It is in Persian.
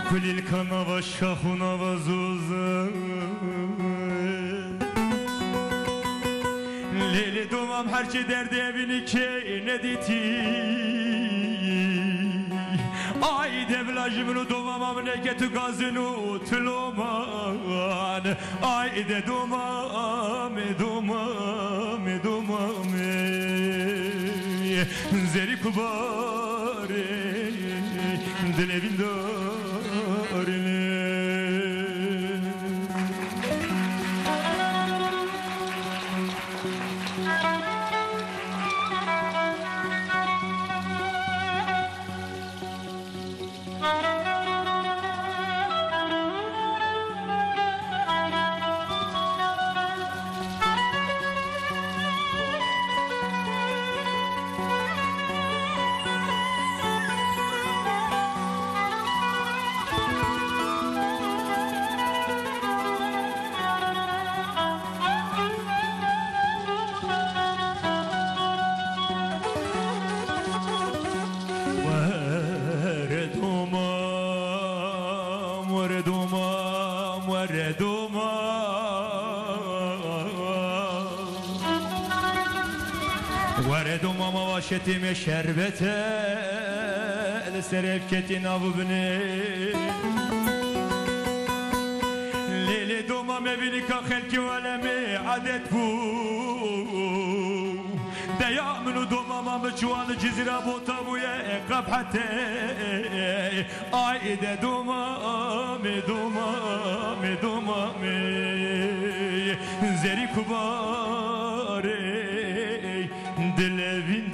كل الكنبة الشاخونة وزوزة Leyli doğmam her şey derdi evini ki ne diti Ay devlajımını doğmam ne getu gazını tüloman Ay de doğmam Zeri kubare dilevin darine وردم مواشتي مشربته لسرفكتي ناببني ليلي دوما مبينك خلكي ولمي عدت بو ديامن دوما ما مجوان جزيرة بوتا ويا قبحتي عايدة دوما زري كباري dilevin